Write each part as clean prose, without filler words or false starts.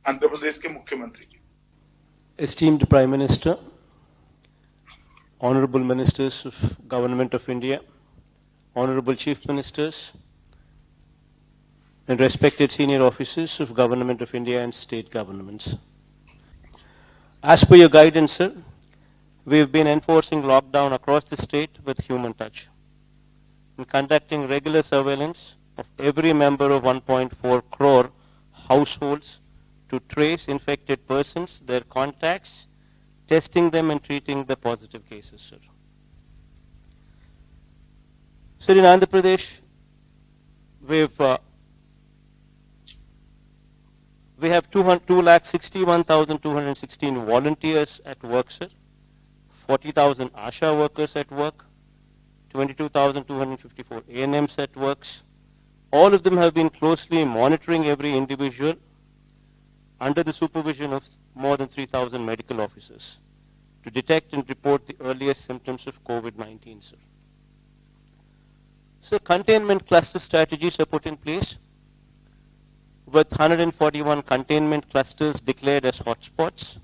आंध्र प्रदेश के मुख्यमंत्री जी। Esteemed Prime Minister, Honorable Ministers of Government of India, Honorable Chief Ministers, and respected senior officers of Government of India and state governments. As per your guidance, sir, we have been enforcing lockdown across the state with human touch and conducting regular surveillance of every member of 1.4 crore households to trace infected persons, their contacts, testing them and treating the positive cases, sir. Sir, in Andhra Pradesh, we have 2,61,216 volunteers at work, sir. 40,000 ASHA workers at work, 22,254 ANMs at works. All of them have been closely monitoring every individual under the supervision of more than 3,000 medical officers to detect and report the earliest symptoms of COVID-19, sir. So containment cluster strategies are put in place with 141 containment clusters declared as hotspots,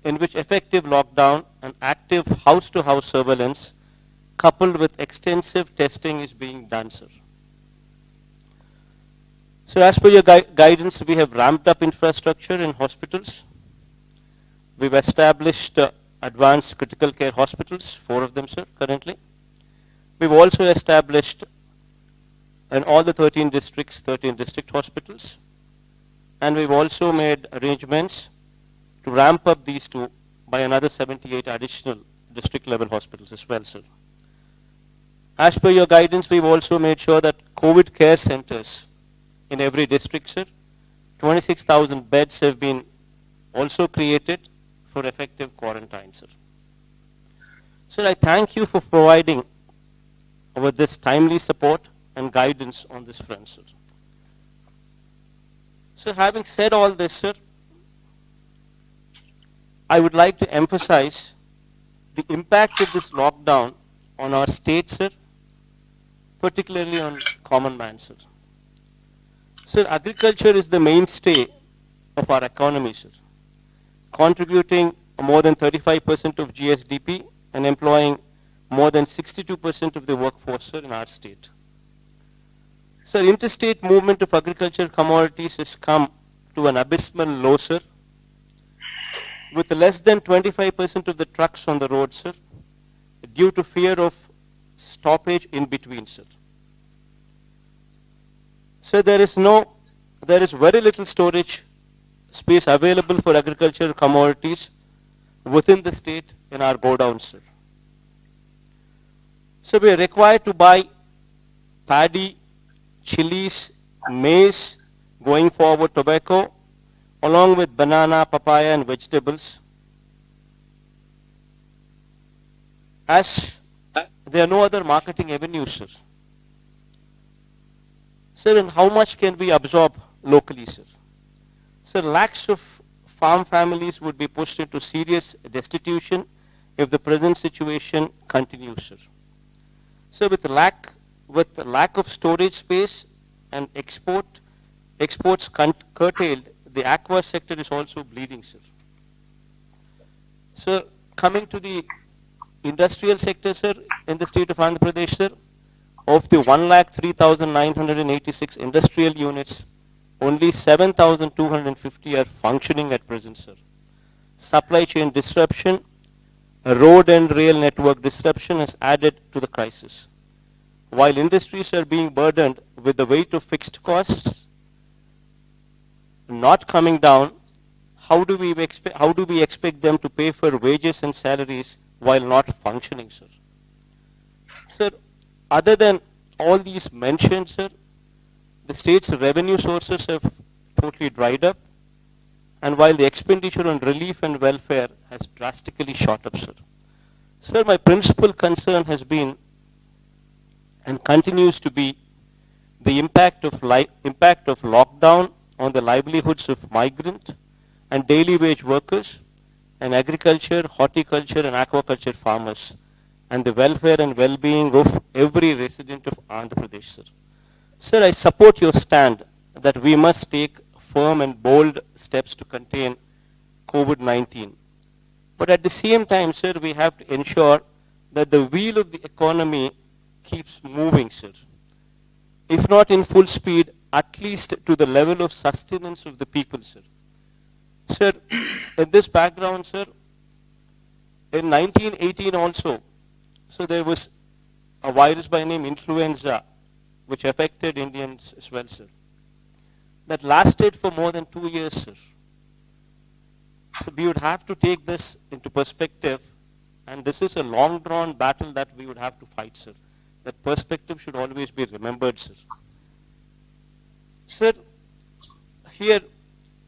in which effective lockdown and active house-to-house surveillance coupled with extensive testing is being done, sir. So as per your guidance, we have ramped up infrastructure in hospitals. We've established advanced critical care hospitals, 4 of them, sir, currently. We've also established in all the 13 districts, 13 district hospitals. And we've also made arrangements to ramp up these 2 by another 78 additional district level hospitals as well, sir. As per your guidance, we've also made sure that COVID care centers in every district, sir. 26,000 beds have been also created for effective quarantine, sir. Sir, I thank you for providing with this timely support and guidance on this front, sir. So having said all this, sir, I would like to emphasize the impact of this lockdown on our state, sir, particularly on common man, sir. Sir, agriculture is the mainstay of our economy, sir, contributing more than 35% of GSDP and employing more than 62% of the workforce, sir, in our state. Sir, interstate movement of agricultural commodities has come to an abysmal low, sir, with less than 25% of the trucks on the road, sir, due to fear of stoppage in between, sir. So there is very little storage space available for agricultural commodities within the state in our godowns, sir. So we are required to buy paddy, chilies, maize, going forward tobacco, along with banana, papaya and vegetables, as there are no other marketing avenues, sir. Sir, and how much can we absorb locally, sir? Sir, lakhs of farm families would be pushed into serious destitution if the present situation continues, sir. So with the lack of storage space and exports curtailed, the aqua sector is also bleeding, sir. So coming to the industrial sector, sir, in the state of Andhra Pradesh, sir, of the 1,03,986 industrial units, only 7,250 are functioning at present, sir. Supply chain disruption, road and rail network disruption has added to the crisis. While industries are being burdened with the weight of fixed costs not coming down, how do we expect them to pay for wages and salaries while not functioning, sir? Sir, other than all these mentioned, sir, the state's revenue sources have totally dried up, and while the expenditure on relief and welfare has drastically shot up, sir. Sir, my principal concern has been and continues to be the impact of lockdown on the livelihoods of migrant and daily wage workers and agriculture, horticulture and aquaculture farmers, and the welfare and well-being of every resident of Andhra Pradesh, sir. Sir, I support your stand that we must take firm and bold steps to contain COVID-19. But at the same time, sir, we have to ensure that the wheel of the economy keeps moving, sir. If not in full speed, at least to the level of sustenance of the people, sir. Sir, in this background, sir, in 1918 also, so there was a virus by name influenza, which affected Indians as well, sir. That lasted for more than 2 years, sir. So we would have to take this into perspective, and this is a long-drawn battle that we would have to fight, sir. That perspective should always be remembered, sir. Sir, here,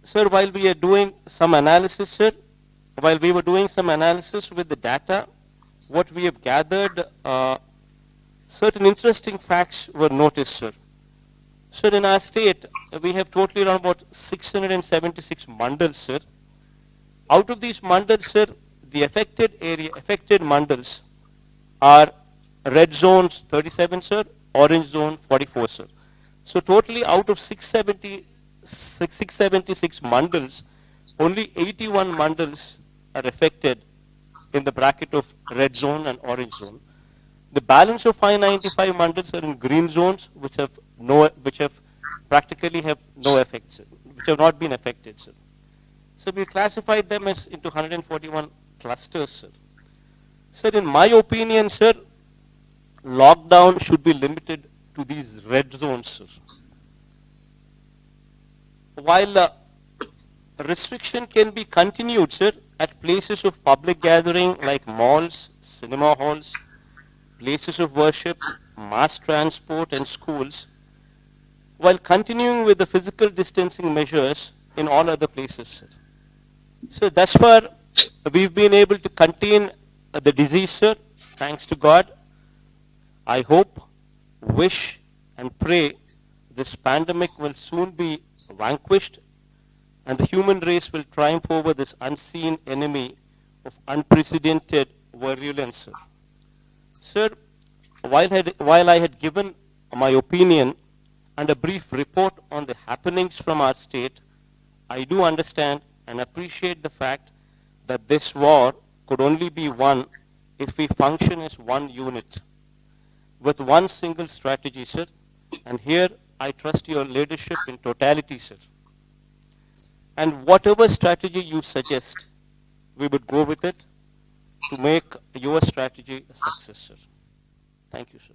sir, while we are doing some analysis, sir, while we were doing some analysis with the data, what we have gathered, certain interesting facts were noticed, sir. Sir, in our state, we have totally around about 676 mandals, sir. Out of these mandals, sir, the affected mandals are red zones 37, sir, orange zone 44, sir. So totally out of 676 mandals, only 81 mandals are affected in the bracket of red zone and orange zone. The balance of 595 mandals are in green zones, which practically have no effect, sir, which have not been affected, sir. So we classified them as into 141 clusters, sir. Sir, in my opinion, sir, lockdown should be limited to these red zones, sir. While restriction can be continued, sir, at places of public gathering like malls, cinema halls, places of worship, mass transport and schools, while continuing with the physical distancing measures in all other places, sir. So thus far, we've been able to contain the disease, sir, thanks to God. I hope, wish and pray this pandemic will soon be vanquished and the human race will triumph over this unseen enemy of unprecedented virulence, sir. Sir, while I had given my opinion and a brief report on the happenings from our state, I do understand and appreciate the fact that this war could only be won if we function as one unit with one single strategy, sir. And here I trust your leadership in totality, sir. And whatever strategy you suggest, we would go with it to make your strategy a success, sir. Thank you, sir.